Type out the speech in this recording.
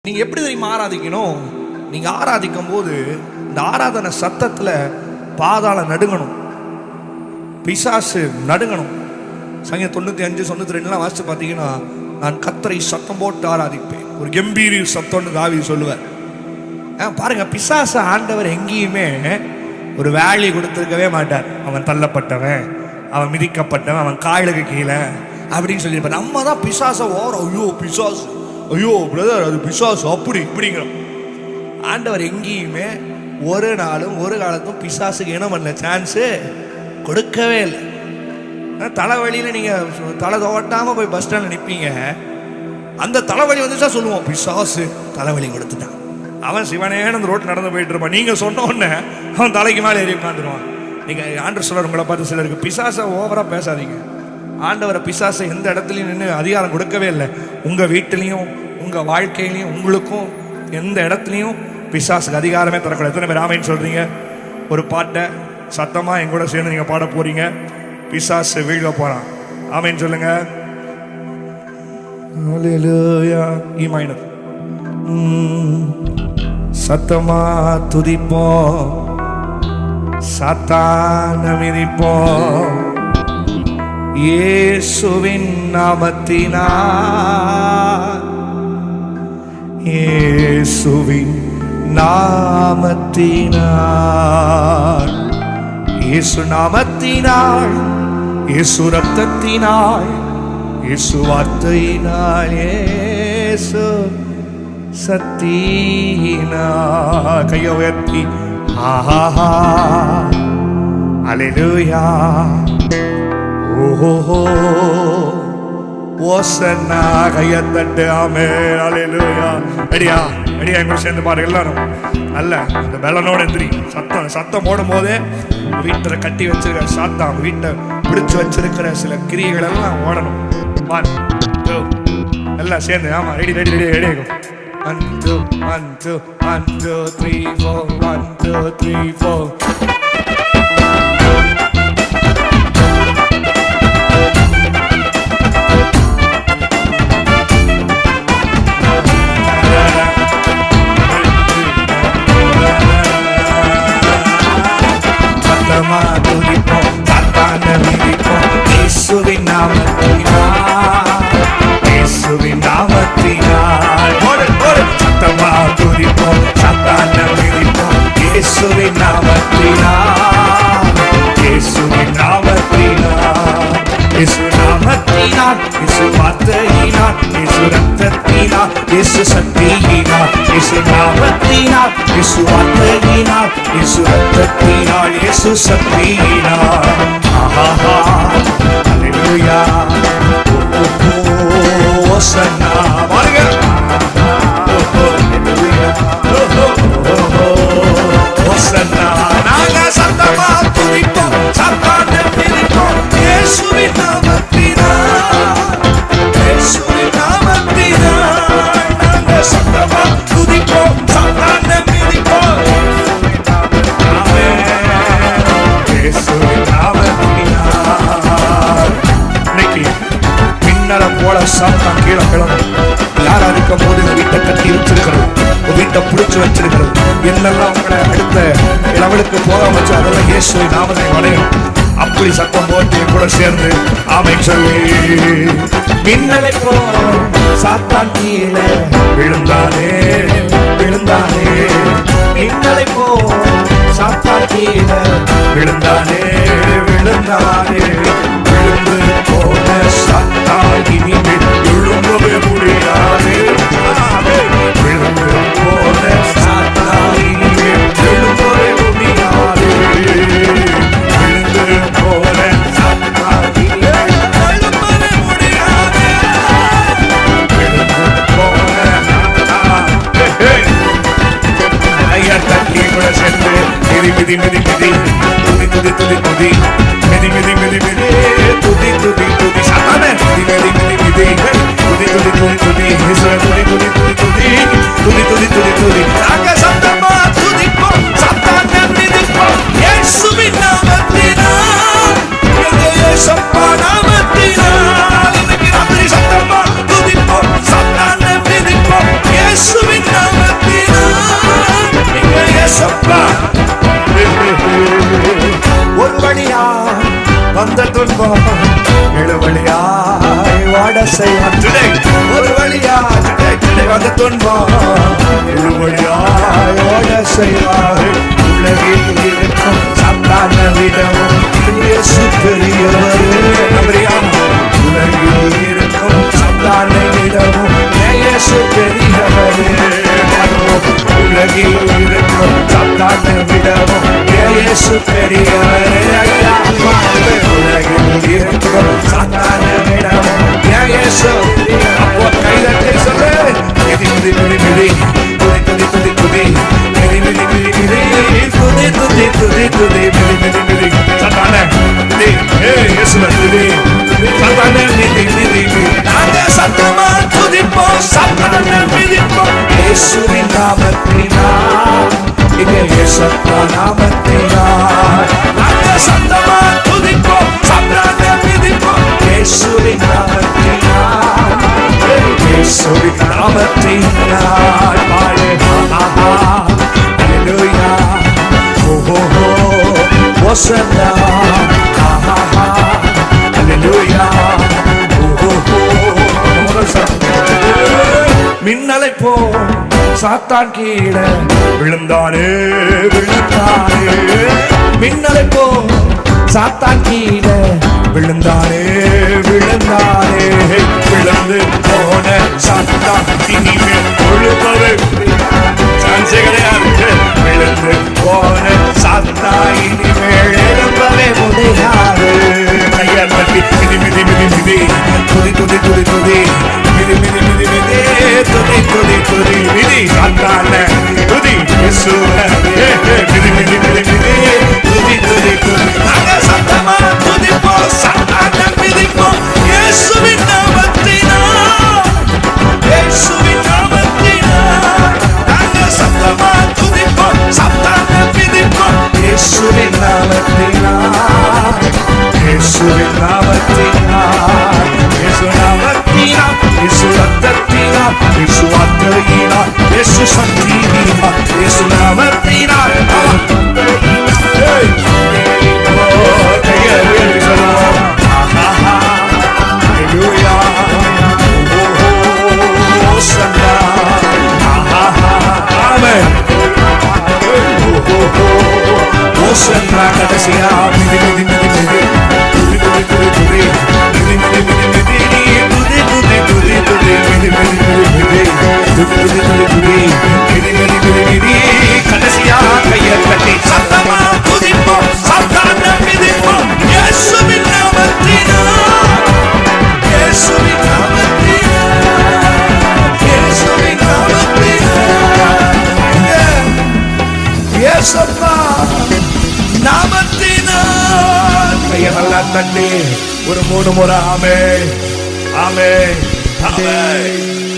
நீங்க எப்படி தெரியுமா ஆராதிக்கணும்? நீங்க ஆராதிக்கும் போது இந்த ஆராதனை சத்தத்துல பாதாள நடுங்கணும், பிசாசு நடுங்கணும். சங்கீதம் 95, 92 வாசிச்சு பார்த்தீங்கன்னா, நான் கர்த்தரை சத்தம் போட்டு ஆராதிப்பேன், ஒரு கம்பீர சத்தம்னு தாவீது சொல்லுவார். பாருங்க, பிசாசு ஆண்டவர் எங்கேயுமே ஒரு வேல்யூ கொடுத்துருக்கவே மாட்டார். அவன் தள்ளப்பட்டவன், அவன் மிதிக்கப்பட்டவன், அவன் காலுக்கு கீழே அப்படின்னு சொல்லியிருப்பார். நம்ம தான் பிசாசை ஐயோ பிசாசு, ஐயோ பிரதர் அது பிசாசு அப்படி இப்படிங்கிறோம். ஆண்டவர் எங்கேயுமே ஒரு நாளும் ஒரு காலத்தும் பிசாசுக்கு என்ன பண்ணல, சான்ஸு கொடுக்கவே இல்லை. தலைவலியில் நீங்கள் தலை தோட்டாமல் போய் பஸ் ஸ்டாண்டில் நிற்பீங்க, அந்த தலைவலி வந்துச்சா சொல்லுவோம் பிசாசு தலைவலி கொடுத்துட்டான். அவன் சிவனேன்னு அந்த ரோட்டில் நடந்து போயிட்டு இருப்பான். நீங்கள் சொன்ன உடனே அவன் தலைக்கு மேலே ஏறி உட்காந்துருவான். நீங்கள் ஆண்டவர் சொல்கிற உங்களை பார்த்து சிலருக்கு பிசாசை ஓவராக பேசாதீங்க. ஆண்டவரை பிசாசை எந்த இடத்துலையும் நின்று அதிகாரம் கொடுக்கவே இல்லை. உங்கள் வீட்டிலையும் உங்கள் வாழ்க்கையிலையும் உங்களுக்கும் எந்த இடத்துலையும் பிசாசுக்கு அதிகாரமே தரக்கூடாது. எத்தனை பேர் ஆமைன்னு சொல்கிறீங்க? ஒரு பாட்டை சத்தமாக எங்கூட சேர்ந்து நீங்கள் பாட போகிறீங்க. பிசாசு வீழ்க போகிறான். ஆமைன்னு சொல்லுங்க. இ மைனர். சத்தமா துதிப்போம், சாத்தான மிதிப்போம், இயேசுவின் நாமத்தினால், இயேசுவின் நாமத்தினால், இயேசு நாமத்தினால், இயேசு ரத்தத்தினால், இயேசு வார்த்தையினால், இயேசு சத்தியினால். கையை உயர்த்தி ஆஹா அல்லேலூயா ஓஹோ ஓசன்னா கையை தட்டு ஆமென் அல்லேலூயா. அடியா அடியா எங்க சேர்ந்து பாரு எல்லாரும். அல்ல அந்த பெலனோட எந்திரி. சத்தம் போடும் போதே வீட்டில் கட்டி வச்சிருக்கிற சாத்தான், வீட்டை பிடிச்சு வச்சிருக்கிற சில கிரியைகள் எல்லாம் ஓடணும். எல்லாம் சேர்ந்து ஆமா ரெடி ரெடி ரெடி ரெடி ஆகும். 1 2 1 2 1 2 3 4 1 2 3 4. சத்தமா துதிப்போம், சாத்தான மிதிப்போம், இயேசுவின் நாமத்தினால், இயேசுவின் நாமத்தினால். சத்தமா துதிப்போம், சாத்தான மிதிப்போம், இயேசுவின் நாமத்தினால், இயேசுவின் நாமத்தினால், இயேசு நாமத்தினால், இயேசு வார்த்தையினால், இயேசு ரத்தத்தினால், இயேசு சக்தியினால், இயேசு நாமத்தினால், இயேசு வார்த்தையினால், இயேசு ரத்தத்தினால், இயேசு சக்தியினால். ஆஹா அல்லேலூயா ஓசன்னா பாருங்க. நாங்க சத்தமா துதிப்போம், சாத்தான மிதிப்போம், இயேசுவின் நாமத்தினால், இயேசுவின் நாமத்தினால். நாங்க சத்தமா துதிப்போம், சாத்தான மிதிப்போம், இயேசுவின் நாமத்தினால். இன்னைக்கு மின்னலை போல சாத்தான் கீழே கிளம்பும். யாரா இருக்கும் போது இந்த வீட்டை கட்டி வச்சிருக்கிறது, வீட்டை பிடிச்சு வச்சிருக்கிறது, என்னெல்லாம் உங்களை அடுத்த லெவலுக்கு போக வச்சு அதெல்லாம் இயேசுவின் நாமத்தை வளையும். அப்படி சத்தம் போட்டு கூட சேர்ந்து ஆமென் சொல்லி மின்னலை போல சாத்தான் கீழே விழுந்தானே விழுந்தானே, மின்னலை போல சாத்தான் கீழே விழுந்தானே விழுந்தானே. விழுந்து போன சாத்தான் இனிமேல் எழும்பவே முடியாது. விழுந்து போன சாத்தான் இனிமேல் எழும்பவே முடியாது. விழுந்து போன சாத்தான் இனிமேல் எழும்பவே முடியாது. விழுந்து போன சாத்தான் ஐயா தட்டி கூட சென்று மிதி மிதி மிதி மிதி துதி துதி துதி துதி மிதி மிதி மிதி மிதி துதி துதி துதி சாத்தானே மிதி மிதி மிதி மிதி துதி துதி துதி துதி இயேசுவே துதி துதி துதி துதி துதி துதி துதி துதி. நாங்க சத்தமா துதிப்போம், சாத்தானே மிதிப்போம், இயேசுவின் நாமத்தினால், இயேசப்பா நாமத்தினால். இன்னைக்கு ராத்திரி சத்தமா துதிப்போம், சாத்தானே மிதிப்போம், இயேசுவின் செய்வார். Today ஒரு வழியா today வந்த துன்பம் ஒரு வழியாய் ஓட செய்வார். உலகில் இருக்கும் சாத்தான விடவும் இயேசு பெரியவர். உலகில் இருக்கும் சாத்தான விடவும் இயேசு பெரியவர். உலகில் இருக்கும் சாத்தான விடவும் இயேசு பெரியவர். உலகில் இருக்கும் சாத்தான விடவும் இயேசு. அப்போ கைதட்டி சொல்லு. மிதி மிதி மிதி மிதி துதி துதி துதி துதி மிதி மிதி மிதி மிதி துதி துதி துதி துதி மிதி மிதி மிதி சாத்தான மிதி இயேசுவே மிதி சாத்தான மிதி மிதி மிதி. நாங்க சத்தமா துதிப்போம் சாத்தான மிதிப்போம் இயேசுவின் நாமத்தினால். இது இயேசுவின் நாமத்தினால். நாங்க சத்தமா துதிப்போம் சாத்தான மிதிப்போம் இயேசுவின் நாமத்தினால். இயேசுவின் நாமத்தினால். ஹalleluya ஹோசன்னா ஹalleluya மின்னலை போ சாத்தான் கீழே விழுந்தானே விழுந்தானே. மின்னலை போ சாத்தான் கீழே விழுந்தானே விழுந்தானே. விழுந்து போன சாத்தான் இனிமேல் ஒழுங்கவே சான்ஸே கிடையாது. விழுந்து போன சாத்தான் இனிமேல் எழும்பவே முடியாது. கையால் தட்டி மிதி மிதி மிதி மிதி துதி துதி துதி துதி மிதி மிதி மிதி மிதி துதி துதி துதி மிதி சாத்தான துதி இயேசுவே மிதி மிதி மிதி மிதி துதி துதி துதி. நாங்க சத்தமா துதிப்போம் சாத்தான மிதிப்போம் இயேசுவின் நாமத்தினால். இயேசுவின் நாமத்தினால். நாங்க சத்தமா துதிப்போம் சாத்தான மிதிப்போம் இயேசுவின் நாமத்தினால். இயேசுவின் நாமத்தினால். இயேசு நாமத்தினால். இயேசு ரத்தத்தினால். இயேசு வார்த்தையினால். இயேசு சக்தியினால். இயேசு நாமத்தினால். கடைசியா மிதி மிதி மிதி மிதி துதி துதி துதி துதி மிதி மிதி மிதி மிதி துதி துதி துதி துதி மிதி மிதி மிதி மிதி துதி துதி துதி துதி மிதி மிதி மிதி மிதி. கடைசியா கையை கட்டி சத்தமா துதிப்போம் சாத்தான மிதிப்போம் இயேசுவின் நாமத்தினால். இயேசுவின் நாமத்தினால். இயேசுவின் நாமத்தினால். இயேசுப்பா நாமத்தினால். கையை நல்லா தட்டி ஒரு 3 முறை ஆமென் ஆமென் ஆமென்.